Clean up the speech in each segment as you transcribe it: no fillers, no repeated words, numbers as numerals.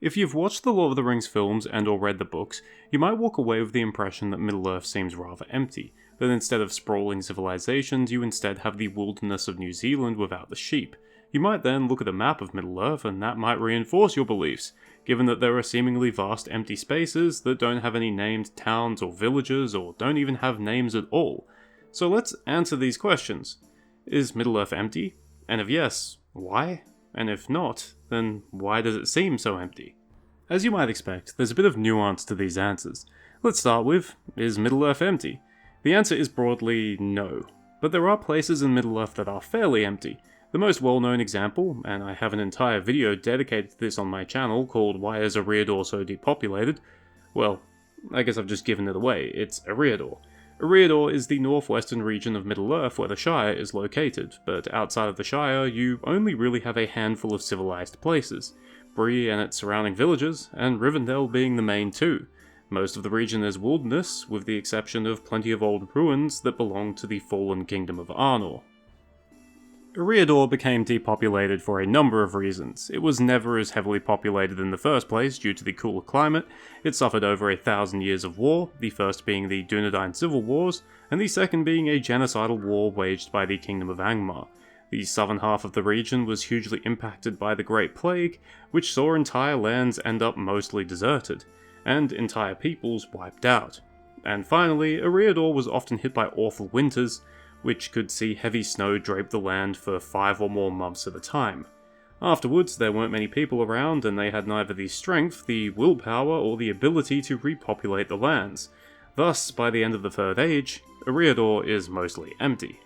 If you've watched the Lord of the Rings films and or read the books, you might walk away with the impression that Middle-earth seems rather empty, that instead of sprawling civilizations you instead have the wilderness of New Zealand without the sheep. You might then look at a map of Middle-earth and that might reinforce your beliefs, given that there are seemingly vast empty spaces that don't have any named towns or villages or don't even have names at all. So let's answer these questions. Is Middle-earth empty? And if yes, why? And if not, then why does it seem so empty? As you might expect, there's a bit of nuance to these answers. Let's start with, is Middle-earth empty? The answer is broadly no, but there are places in Middle-earth that are fairly empty. The most well-known example, and I have an entire video dedicated to this on my channel called Why is Eriador So Depopulated? Well, I guess I've just given it away, it's Eriador. Eriador is the northwestern region of Middle-earth where the Shire is located, but outside of the Shire you only really have a handful of civilized places, Bree and its surrounding villages, and Rivendell being the main two. Most of the region is wilderness, with the exception of plenty of old ruins that belong to the fallen kingdom of Arnor. Eriador became depopulated for a number of reasons. It was never as heavily populated in the first place due to the cooler climate, it suffered over 1,000 years of war, the first being the Dunedain Civil Wars, and the second being a genocidal war waged by the Kingdom of Angmar. The southern half of the region was hugely impacted by the Great Plague, which saw entire lands end up mostly deserted, and entire peoples wiped out. And finally, Eriador was often hit by awful winters, which could see heavy snow drape the land for 5 or more months at a time. Afterwards, there weren't many people around, and they had neither the strength, the willpower, or the ability to repopulate the lands. Thus, by the end of the Third Age, Eriador is mostly empty.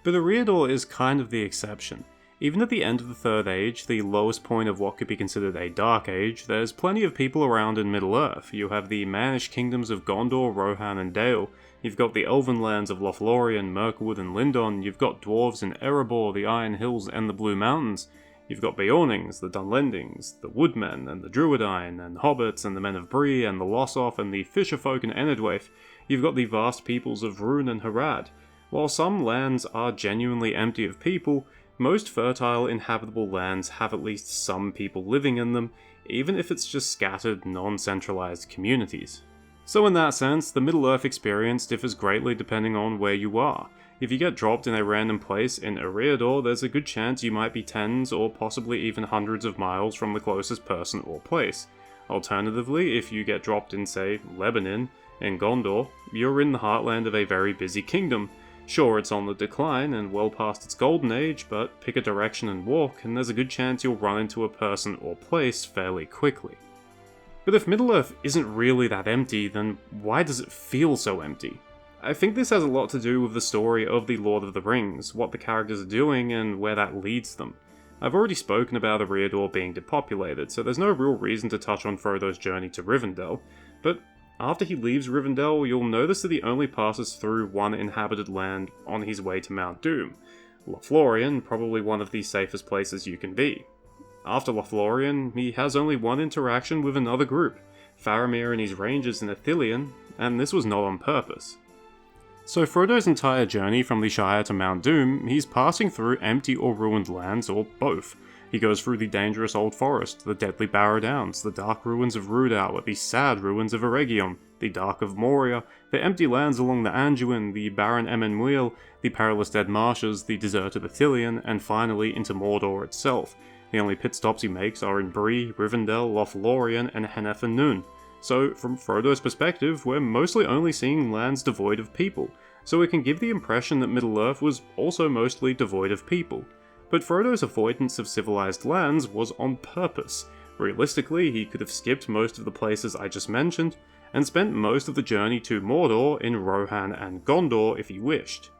But Eriador is kind of the exception. Even at the end of the Third Age, the lowest point of what could be considered a Dark Age, there's plenty of people around in Middle-earth. You have the mannish kingdoms of Gondor, Rohan, and Dale. You've got the elven lands of Lothlorien, Mirkwood, and Lindon. You've got dwarves in Erebor, the Iron Hills, and the Blue Mountains. You've got Beornings, the Dunlendings, the Woodmen, and the Druidine, and Hobbits, and the Men of Bree, and the Lossoth, and the Fisherfolk in Enedwaith. You've got the vast peoples of Rhûn and Harad. While some lands are genuinely empty of people, most fertile inhabitable lands have at least some people living in them, even if it's just scattered, non-centralized communities. So in that sense, the Middle-earth experience differs greatly depending on where you are. If you get dropped in a random place in Eriador, there's a good chance you might be tens or possibly even hundreds of miles from the closest person or place. Alternatively, if you get dropped in, say, Lebanon, in Gondor, you're in the heartland of a very busy kingdom. Sure, it's on the decline and well past its golden age, but pick a direction and walk, and there's a good chance you'll run into a person or place fairly quickly. But if Middle-earth isn't really that empty, then why does it feel so empty? I think this has a lot to do with the story of the Lord of the Rings, what the characters are doing, and where that leads them. I've already spoken about Eriador being depopulated, so there's no real reason to touch on Frodo's journey to Rivendell, but after he leaves Rivendell, you'll notice that he only passes through one inhabited land on his way to Mount Doom. Lothlorien, probably one of the safest places you can be. After Lothlorien, he has only one interaction with another group, Faramir and his rangers in Ithilien, and this was not on purpose. So Frodo's entire journey from the Shire to Mount Doom, he's passing through empty or ruined lands, or both. He goes through the dangerous old forest, the deadly Barrow Downs, the dark ruins of Rhudaur, the sad ruins of Eregion, the dark of Moria, the empty lands along the Anduin, the barren Emmenmuil, the perilous dead marshes, the deserted Ithilien, and finally into Mordor itself. The only pit stops he makes are in Bree, Rivendell, Lothlorien, and Henneth and Nun. So, from Frodo's perspective, we're mostly only seeing lands devoid of people, so it can give the impression that Middle-earth was also mostly devoid of people. But Frodo's avoidance of civilized lands was on purpose. Realistically, he could have skipped most of the places I just mentioned, and spent most of the journey to Mordor in Rohan and Gondor if he wished.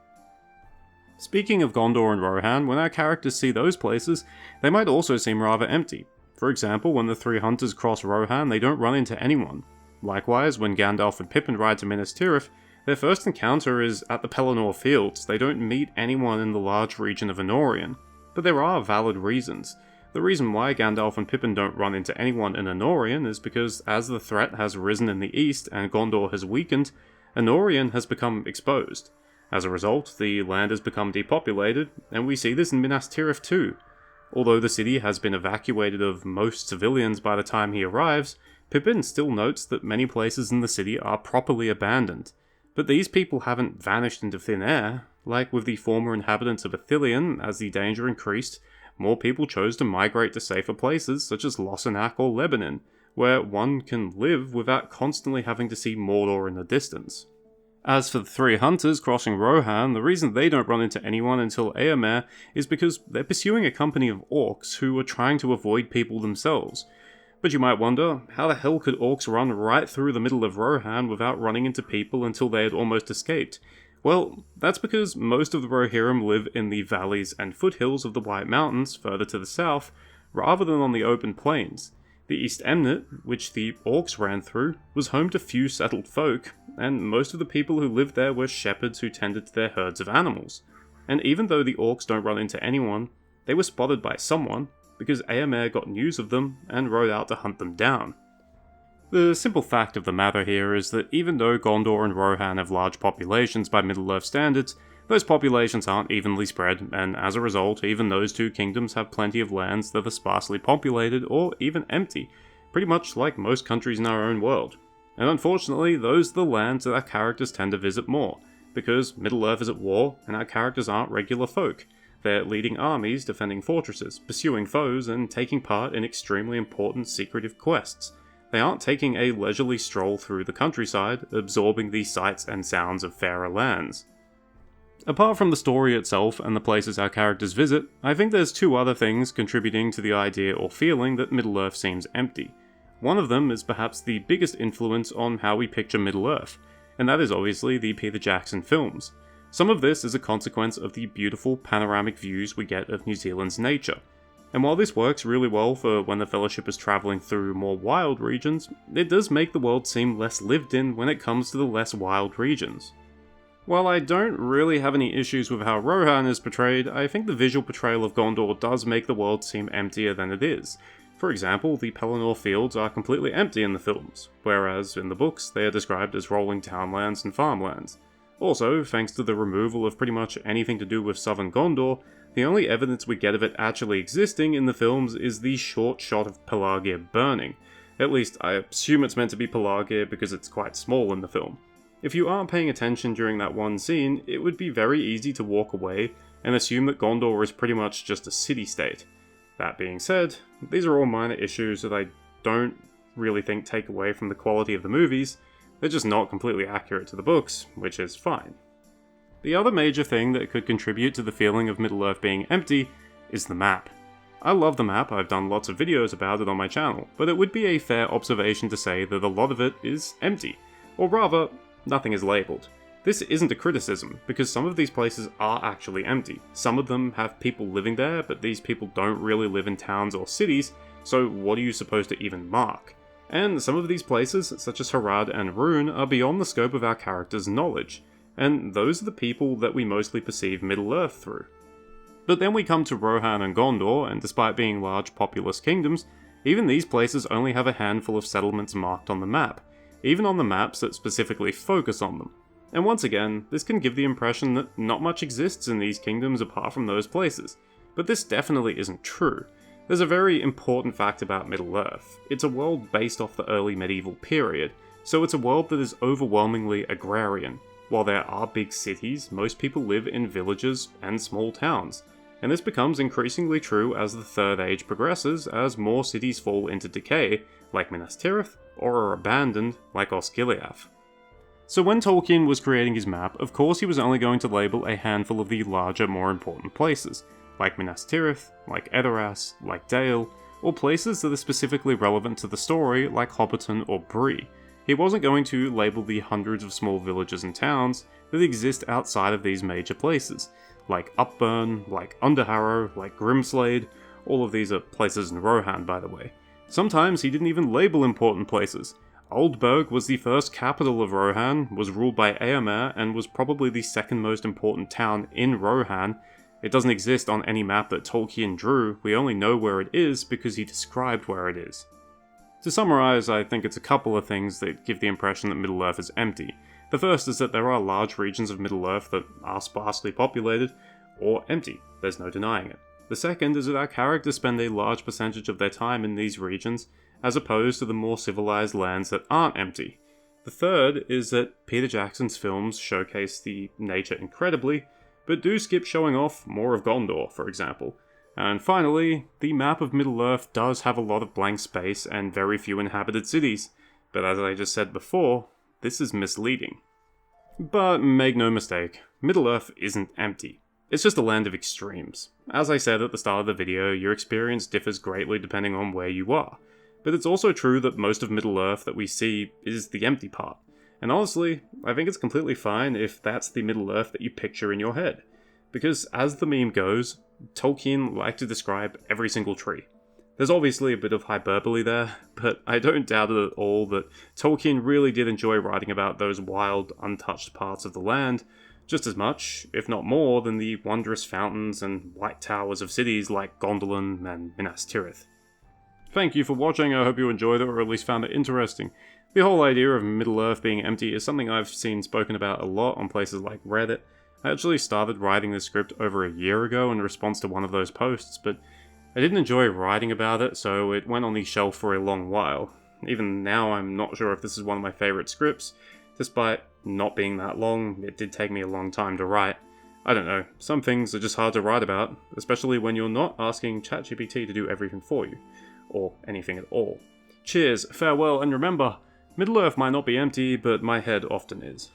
Speaking of Gondor and Rohan, when our characters see those places, they might also seem rather empty. For example, when the three hunters cross Rohan, they don't run into anyone. Likewise, when Gandalf and Pippin ride to Minas Tirith, their first encounter is at the Pelennor Fields. They don't meet anyone in the large region of Anórien. But there are valid reasons. The reason why Gandalf and Pippin don't run into anyone in Anórien is because as the threat has risen in the east and Gondor has weakened, Anórien has become exposed. As a result, the land has become depopulated, and we see this in Minas Tirith too. Although the city has been evacuated of most civilians by the time he arrives, Pippin still notes that many places in the city are properly abandoned. But these people haven't vanished into thin air. Like with the former inhabitants of Ithilien, as the danger increased, more people chose to migrate to safer places such as Lossanac or Lebanon, where one can live without constantly having to see Mordor in the distance. As for the three hunters crossing Rohan, the reason they don't run into anyone until Éomer is because they're pursuing a company of orcs who are trying to avoid people themselves. But you might wonder, how the hell could orcs run right through the middle of Rohan without running into people until they had almost escaped? Well, that's because most of the Rohirrim live in the valleys and foothills of the White Mountains further to the south, rather than on the open plains. The East Emnet, which the orcs ran through, was home to few settled folk, and most of the people who lived there were shepherds who tended to their herds of animals. And even though the orcs don't run into anyone, they were spotted by someone, because Éomer got news of them and rode out to hunt them down. The simple fact of the matter here is that even though Gondor and Rohan have large populations by Middle-earth standards, those populations aren't evenly spread, and as a result, even those two kingdoms have plenty of lands that are sparsely populated or even empty, pretty much like most countries in our own world. And unfortunately, those are the lands that our characters tend to visit more, because Middle-earth is at war, and our characters aren't regular folk. They're leading armies, defending fortresses, pursuing foes, and taking part in extremely important secretive quests. They aren't taking a leisurely stroll through the countryside, absorbing the sights and sounds of fairer lands. Apart from the story itself and the places our characters visit, I think there's two other things contributing to the idea or feeling that Middle-earth seems empty. One of them is perhaps the biggest influence on how we picture Middle-earth, and that is obviously the Peter Jackson films. Some of this is a consequence of the beautiful panoramic views we get of New Zealand's nature. And while this works really well for when the Fellowship is travelling through more wild regions, it does make the world seem less lived in when it comes to the less wild regions. While I don't really have any issues with how Rohan is portrayed, I think the visual portrayal of Gondor does make the world seem emptier than it is. For example, the Pelennor fields are completely empty in the films, whereas in the books they are described as rolling townlands and farmlands. Also, thanks to the removal of pretty much anything to do with southern Gondor, the only evidence we get of it actually existing in the films is the short shot of Pelargir burning. At least, I assume it's meant to be Pelargir because it's quite small in the film. If you aren't paying attention during that one scene, it would be very easy to walk away and assume that Gondor is pretty much just a city-state. That being said, these are all minor issues that I don't really think take away from the quality of the movies. They're just not completely accurate to the books, which is fine. The other major thing that could contribute to the feeling of Middle-earth being empty is the map. I love the map, I've done lots of videos about it on my channel, but it would be a fair observation to say that a lot of it is empty. Or rather, nothing is labelled. This isn't a criticism, because some of these places are actually empty. Some of them have people living there, but these people don't really live in towns or cities, so what are you supposed to even mark? And some of these places, such as Harad and Rhûn, are beyond the scope of our characters' knowledge, and those are the people that we mostly perceive Middle-earth through. But then we come to Rohan and Gondor, and despite being large populous kingdoms, even these places only have a handful of settlements marked on the map, even on the maps that specifically focus on them. And once again, this can give the impression that not much exists in these kingdoms apart from those places, but this definitely isn't true. There's a very important fact about Middle-earth. It's a world based off the early medieval period, so it's a world that is overwhelmingly agrarian. While there are big cities, most people live in villages and small towns, and this becomes increasingly true as the Third Age progresses as more cities fall into decay, like Minas Tirith, or are abandoned, like Osgiliath. So when Tolkien was creating his map, of course he was only going to label a handful of the larger, more important places, like Minas Tirith, like Edoras, like Dale, or places that are specifically relevant to the story, like Hobbiton or Bree. He wasn't going to label the hundreds of small villages and towns that exist outside of these major places, like Upburn, like Underharrow, like Grimslade. All of these are places in Rohan, by the way. Sometimes he didn't even label important places. Oldburg was the first capital of Rohan, was ruled by Éomer, and was probably the second most important town in Rohan. It doesn't exist on any map that Tolkien drew, we only know where it is because he described where it is. To summarise, I think it's a couple of things that give the impression that Middle-earth is empty. The first is that there are large regions of Middle-earth that are sparsely populated, or empty, there's no denying it. The second is that our characters spend a large percentage of their time in these regions, as opposed to the more civilized lands that aren't empty. The third is that Peter Jackson's films showcase the nature incredibly, but do skip showing off more of Gondor, for example. And finally, the map of Middle-earth does have a lot of blank space and very few inhabited cities, but as I just said before, this is misleading. But make no mistake, Middle-earth isn't empty. It's just a land of extremes. As I said at the start of the video, your experience differs greatly depending on where you are. But it's also true that most of Middle-earth that we see is the empty part. And honestly, I think it's completely fine if that's the Middle-earth that you picture in your head. Because as the meme goes, Tolkien liked to describe every single tree. There's obviously a bit of hyperbole there, but I don't doubt it at all that Tolkien really did enjoy writing about those wild, untouched parts of the land, just as much, if not more, than the wondrous fountains and white towers of cities like Gondolin and Minas Tirith. Thank you for watching, I hope you enjoyed it or at least found it interesting. The whole idea of Middle-earth being empty is something I've seen spoken about a lot on places like Reddit. I actually started writing this script over a year ago in response to one of those posts, but I didn't enjoy writing about it, so it went on the shelf for a long while. Even now I'm not sure if this is one of my favourite scripts. Despite not being that long, it did take me a long time to write. I don't know, some things are just hard to write about, especially when you're not asking ChatGPT to do everything for you. Or anything at all. Cheers, farewell, and remember, Middle-earth might not be empty, but my head often is.